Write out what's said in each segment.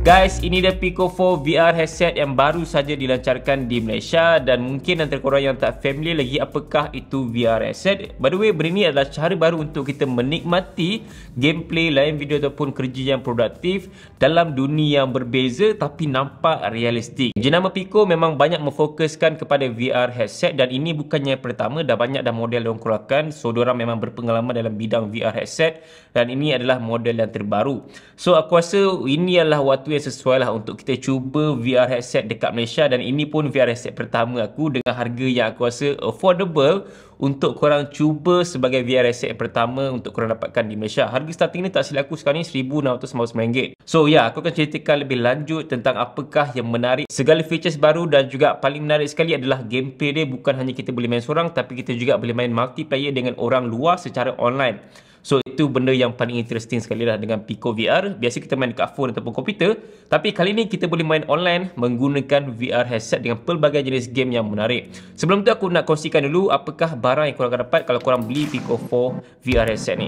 Guys, ini dia Pico 4 VR headset yang baru saja dilancarkan di Malaysia dan mungkin antara korang yang tak familiar lagi apakah itu VR headset. By the way, benda ni adalah cara baru untuk kita menikmati gameplay, lain video ataupun kerja yang produktif dalam dunia yang berbeza tapi nampak realistik. Jenama Pico memang banyak memfokuskan kepada VR headset dan ini bukannya yang pertama, dah banyak dah model diorang keluarkan. So, diorang memang berpengalaman dalam bidang VR headset dan ini adalah model yang terbaru. So, aku rasa ini adalah waktu yang sesuai lah untuk kita cuba VR headset dekat Malaysia dan ini pun VR headset pertama aku dengan harga yang aku rasa affordable untuk korang cuba sebagai VR headset pertama untuk korang dapatkan di Malaysia. Harga starting ni tak silap aku sekarang ni RM1,699. So ya, aku akan ceritakan lebih lanjut tentang apakah yang menarik, segala features baru dan juga paling menarik sekali adalah gameplay dia. Bukan hanya kita boleh main seorang tapi kita juga boleh main multiplayer dengan orang luar secara online. So itu benda yang paling interesting sekali lah dengan Pico VR. Biasa kita main dekat phone ataupun komputer, tapi kali ni kita boleh main online menggunakan VR headset dengan pelbagai jenis game yang menarik. Sebelum tu aku nak kongsikan dulu apakah barang yang korang akan dapat kalau korang beli Pico 4 VR headset ni.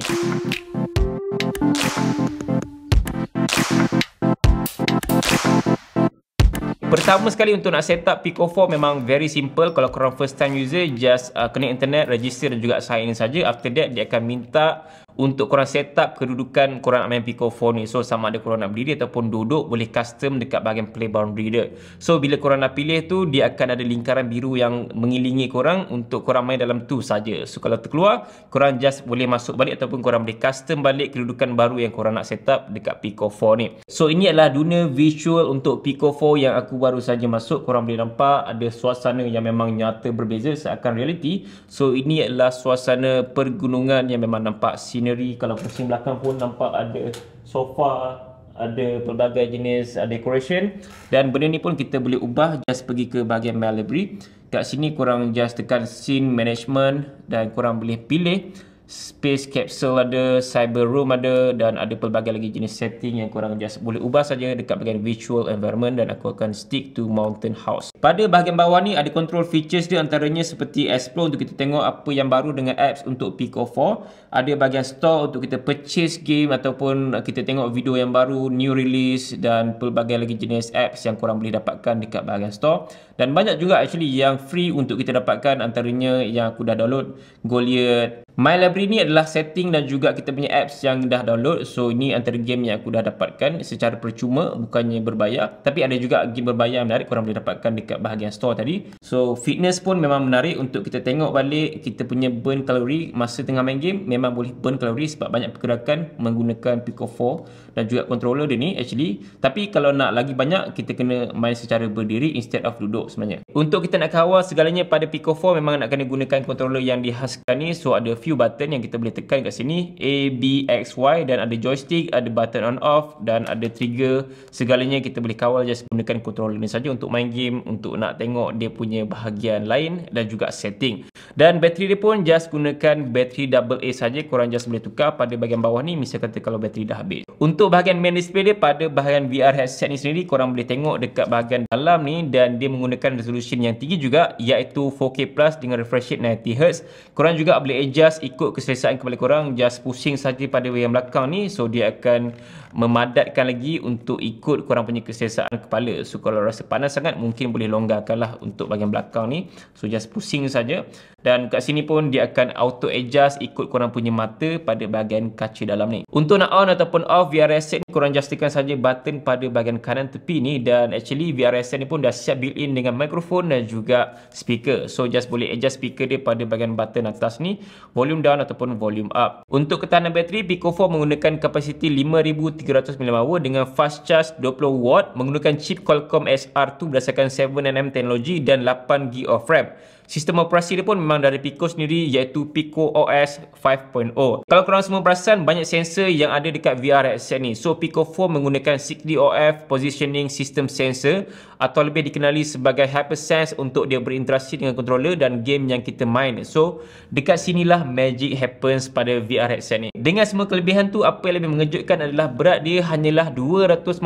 Pertama sekali untuk nak set up Pico 4 memang very simple. Kalau korang first time user, just connect internet, register dan juga sign in saja. After that, dia akan minta untuk korang set up kedudukan korang nak main Pico 4 ni. So, sama ada korang nak berdiri ataupun duduk, boleh custom dekat bahagian play boundary dia. So, bila korang nak pilih tu, dia akan ada lingkaran biru yang mengilingi korang untuk korang main dalam tu saja. So, kalau terkeluar, korang just boleh masuk balik ataupun korang boleh custom balik kedudukan baru yang korang nak set up dekat Pico 4 ni. So, ini adalah dunia visual untuk Pico 4 yang aku baru saja masuk. Korang boleh nampak ada suasana yang memang nyata berbeza seakan reality. So, ini adalah suasana pergunungan yang memang nampak scenery. Kalau pusing belakang pun nampak ada sofa, ada pelbagai jenis decoration dan benda ni pun kita boleh ubah. Just pergi ke bahagian My Library. Kat sini korang just tekan scene management dan korang boleh pilih space capsule ada, cyber room ada dan ada pelbagai lagi jenis setting yang korang just boleh ubah saja dekat bahagian virtual environment dan aku akan stick to mountain house. Pada bahagian bawah ni ada control features dia, antaranya seperti explore untuk kita tengok apa yang baru dengan apps untuk Pico 4. Ada bahagian store untuk kita purchase game ataupun kita tengok video yang baru, new release dan pelbagai lagi jenis apps yang korang boleh dapatkan dekat bahagian store. Dan banyak juga actually yang free untuk kita dapatkan, antaranya yang aku dah download, Goliath. My Library ni adalah setting dan juga kita punya apps yang dah download. So ini antara game yang aku dah dapatkan secara percuma, bukannya berbayar. Tapi ada juga game berbayar yang menarik korang boleh dapatkan dekat bahagian store tadi. So fitness pun memang menarik untuk kita tengok balik kita punya burn kalori masa tengah main game. Memang boleh burn kalori sebab banyak pergerakan menggunakan Pico 4 dan juga controller dia ni actually. Tapi kalau nak lagi banyak, kita kena main secara berdiri instead of duduk sebenarnya. Untuk kita nak kawal segalanya pada Pico 4 memang nak kena gunakan controller yang dihaskan ni. So ada few button yang kita boleh tekan kat sini, A, B, X, Y dan ada joystick, ada button on off dan ada trigger. Segalanya kita boleh kawal just gunakan controller ni saja untuk main game, untuk nak tengok dia punya bahagian lain dan juga setting. Dan bateri dia pun just gunakan bateri AA saja, korang just boleh tukar pada bahagian bawah ni misal kata kalau bateri dah habis. Untuk bahagian main display dia pada bahagian VR headset ni sendiri, korang boleh tengok dekat bahagian dalam ni dan dia menggunakan resolution yang tinggi juga iaitu 4K plus dengan refresh rate 90Hz. Korang juga boleh adjust ikut keselesaan kepala korang, just pusing saja pada bahagian belakang ni, so dia akan memadatkan lagi untuk ikut korang punya keselesaan kepala. So kalau rasa panas sangat mungkin boleh longgarkan lah untuk bahagian belakang ni, so just pusing saja. Dan kat sini pun dia akan auto adjust ikut korang punya mata pada bahagian kaca dalam ni. Untuk nak on ataupun off VR headset ni, korang just tekan saja button pada bahagian kanan tepi ni dan actually VR headset ni pun dah siap built in dengan mikrofon dan juga speaker. So just boleh adjust speaker dia pada bahagian button atas ni, volume down ataupun volume up. Untuk ketahanan bateri, Pico 4 menggunakan kapasiti 5395 watt dengan fast charge 20 watt menggunakan chip Qualcomm SR2 berdasarkan 7nm teknologi dan 8GB of RAM. Sistem operasi dia pun memang dari Pico sendiri iaitu Pico OS 5.0. Kalau korang semua perasan, banyak sensor yang ada dekat VR headset ni. So Pico 4 menggunakan 6DoF Positioning System Sensor atau lebih dikenali sebagai HyperSense untuk dia berinteraksi dengan controller dan game yang kita main. So dekat sinilah magic happens pada VR headset ni. Dengan semua kelebihan tu, apa yang lebih mengejutkan adalah berat dia hanyalah 255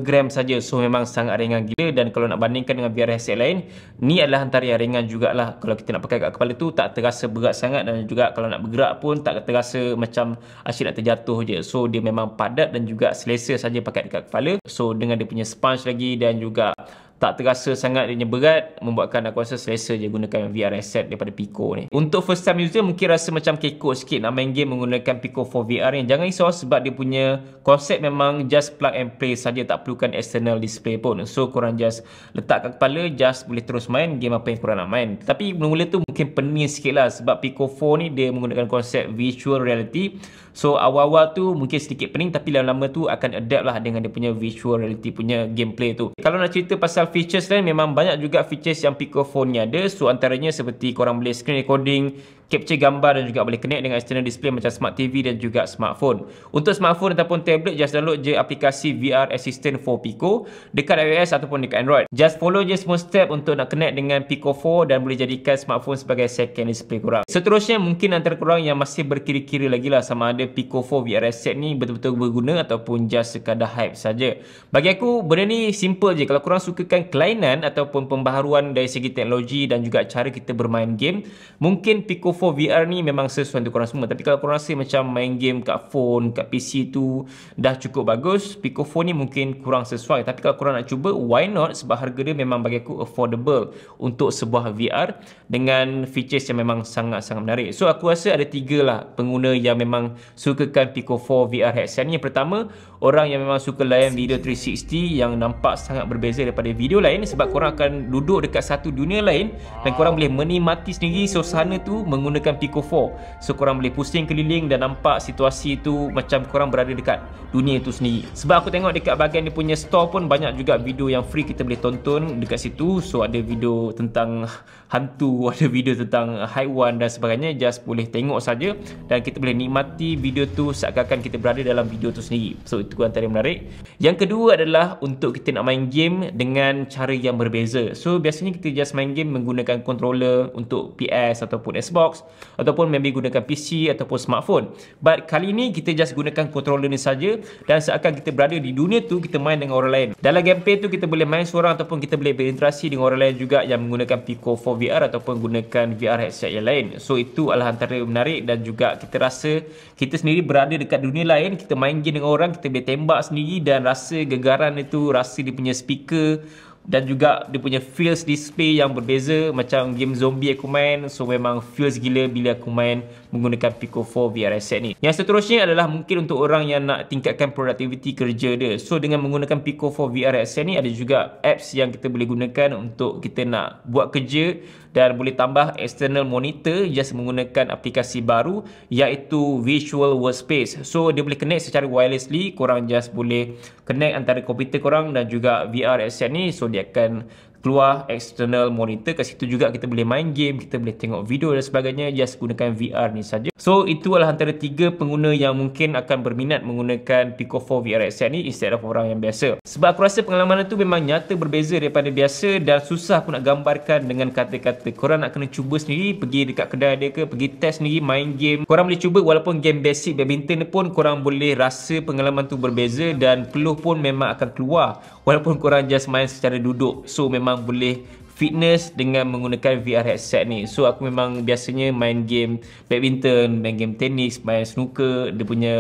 gram saja. So memang sangat ringan gila, dan kalau nak bandingkan dengan VR headset lain, ni adalah antara yang ringan jugalah. Kalau kita nak pakai kat kepala tu tak terasa berat sangat, dan juga kalau nak bergerak pun tak terasa macam asyik nak terjatuh je. So dia memang padat dan juga selesa saja pakai dekat kepala. So dengan dia punya sponge lagi dan juga tak terasa sangat dia berat, membuatkan aku rasa selesa je gunakan VR headset daripada Pico ni. Untuk first time user mungkin rasa macam kekok sikit nak main game menggunakan Pico 4 VR ni. Jangan risau sebab dia punya konsep memang just plug and play saja, tak perlukan external display pun. So korang just letak kat kepala, just boleh terus main game apa yang korang nak main. Tapi mula-mula tu mungkin pening sikit lah sebab Pico 4 ni dia menggunakan konsep virtual reality. So awal-awal tu mungkin sedikit pening, tapi lama-lama tu akan adapt lah dengan dia punya virtual reality punya gameplay tu. Kalau nak cerita pasal features lain, memang banyak juga features yang Pico 4 ni ada. So antaranya seperti korang boleh screen recording, capture gambar, dan juga boleh connect dengan external display macam smart TV dan juga smartphone. Untuk smartphone ataupun tablet, just download je aplikasi VR Assistant for Pico dekat iOS ataupun dekat Android. Just follow je semua step untuk nak connect dengan Pico 4 dan boleh jadikan smartphone sebagai second display korang. Seterusnya mungkin antara korang yang masih berkira-kira lagi lah sama ada Pico 4 VR headset ni betul-betul berguna ataupun just sekadar hype saja. Bagi aku benda ni simple je. Kalau korang sukakan kelainan ataupun pembaharuan dari segi teknologi dan juga cara kita bermain game, mungkin Pico 4 VR ni memang sesuai untuk korang semua. Tapi kalau korang rasa macam main game kat phone, kat PC tu dah cukup bagus, Pico 4 ni mungkin kurang sesuai. Tapi kalau korang nak cuba, why not? Sebab harga dia memang bagi aku affordable untuk sebuah VR dengan features yang memang sangat-sangat menarik. So aku rasa ada 3 lah pengguna yang memang sukakan Pico 4 VR headset ni. Yang pertama, orang yang memang suka layan video 360 yang nampak sangat berbeza daripada video lain, sebab korang akan duduk dekat satu dunia lain dan korang boleh menikmati sendiri suasana tu menggunakan Pico 4. So korang boleh pusing keliling dan nampak situasi tu macam korang berada dekat dunia tu sendiri. Sebab aku tengok dekat bahagian dia punya store pun banyak juga video yang free kita boleh tonton dekat situ. So ada video tentang hantu, ada video tentang haiwan dan sebagainya. Just boleh tengok saja dan kita boleh nikmati video tu seakan-akan kita berada dalam video tu sendiri. So itu antara yang menarik. Yang kedua adalah untuk kita nak main game dengan cara yang berbeza. So biasanya kita just main game menggunakan controller untuk PS ataupun Xbox, ataupun maybe gunakan PC ataupun smartphone. But kali ni kita just gunakan controller ni saja dan seakan kita berada di dunia tu, kita main dengan orang lain. Dalam gameplay tu kita boleh main seorang ataupun kita boleh berinteraksi dengan orang lain juga yang menggunakan Pico 4 VR ataupun gunakan VR headset yang lain. So itu adalah antara yang menarik dan juga kita rasa kita sendiri berada dekat dunia lain. Kita main game dengan orang, kita boleh tembak sendiri dan rasa gegaran itu, rasa dia punya speaker dan juga dia punya feels display yang berbeza. Macam game zombie aku main, so memang feels gila bila aku main menggunakan Pico 4 VR headset ni. Yang seterusnya adalah mungkin untuk orang yang nak tingkatkan produktiviti kerja dia. So dengan menggunakan Pico 4 VR headset ni, ada juga apps yang kita boleh gunakan untuk kita nak buat kerja dan boleh tambah external monitor just menggunakan aplikasi baru iaitu Visual Workspace. So dia boleh connect secara wirelessly, korang just boleh connect antara komputer korang dan juga VR headset ni. So dia akan keluar external monitor. Kat situ juga kita boleh main game, kita boleh tengok video dan sebagainya just gunakan VR ni saja. So itu adalah antara 3 pengguna yang mungkin akan berminat menggunakan Pico 4 VR headset ni instead of orang yang biasa. Sebab aku rasa pengalaman itu memang nyata berbeza daripada biasa dan susah pun nak gambarkan dengan kata-kata. Korang nak kena cuba sendiri, pergi dekat kedai dia ke, pergi test sendiri main game. Korang boleh cuba walaupun game basic badminton pun korang boleh rasa pengalaman tu berbeza dan peluh pun memang akan keluar walaupun korang just main secara duduk. So memang boleh fitness dengan menggunakan VR headset ni. So aku memang biasanya main game badminton, main game tenis, main snooker, dia punya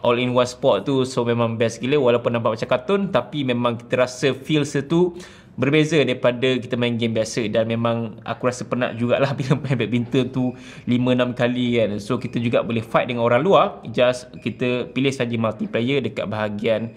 all-in-one sport tu. So memang best gila walaupun nampak macam kartun, tapi memang kita rasa feels tu berbeza daripada kita main game biasa. Dan memang aku rasa penat jugalah bila main badminton tu 5-6 kali kan. So kita juga boleh fight dengan orang luar, just kita pilih saja multiplayer dekat bahagian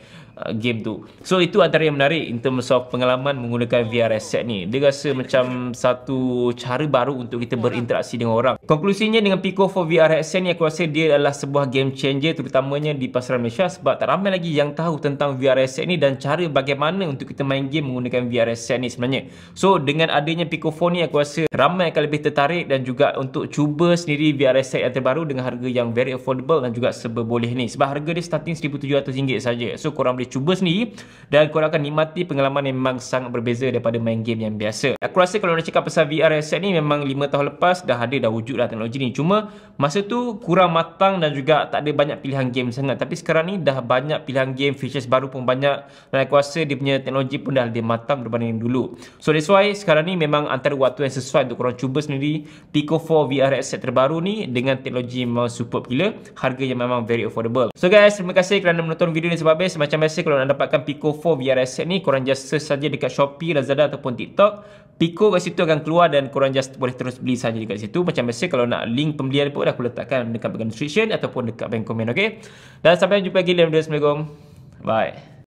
game tu. So itu antara yang menarik in terms of pengalaman menggunakan VR headset ni. Dia rasa macam satu cara baru untuk kita berinteraksi dengan orang. Konklusinya dengan Pico 4 VR headset ni, aku rasa dia adalah sebuah game changer terutamanya di pasaran Malaysia sebab tak ramai lagi yang tahu tentang VR headset ni dan cara bagaimana untuk kita main game menggunakan VR headset ni sebenarnya. So dengan adanya Pico 4 ni, aku rasa ramai akan lebih tertarik dan juga untuk cuba sendiri VR headset yang terbaru dengan harga yang very affordable dan juga serba boleh ni. Sebab harga dia starting RM1,700 saja. So korang boleh cuba sendiri dan korang akan nikmati pengalaman yang memang sangat berbeza daripada main game yang biasa. Aku rasa kalau nak cakap pasal VR headset ni, memang 5 tahun lepas dah wujud dah teknologi ni. Cuma masa tu kurang matang dan juga tak ada banyak pilihan game sangat. Tapi sekarang ni dah banyak pilihan game, features baru pun banyak, dan aku rasa dia punya teknologi pun dah lebih matang berbanding dulu. So that's why sekarang ni memang antara waktu yang sesuai untuk korang cuba sendiri Pico 4 VR headset terbaru ni dengan teknologi memang superb gila, harga yang memang very affordable. So guys, terima kasih kerana menonton video ni sampai habis. Macam biasa, kalau nak dapatkan Pico 4 VR headset ni, korang just search saja dekat Shopee, Lazada ataupun TikTok. Pico kat situ akan keluar dan korang just boleh terus beli saja dekat situ. Macam biasa, kalau nak link pembelian pun aku letakkan dekat bahagian description ataupun dekat bawah komen, okey? Dan sampai jumpa lagi dalam video. Assalamualaikum. Bye.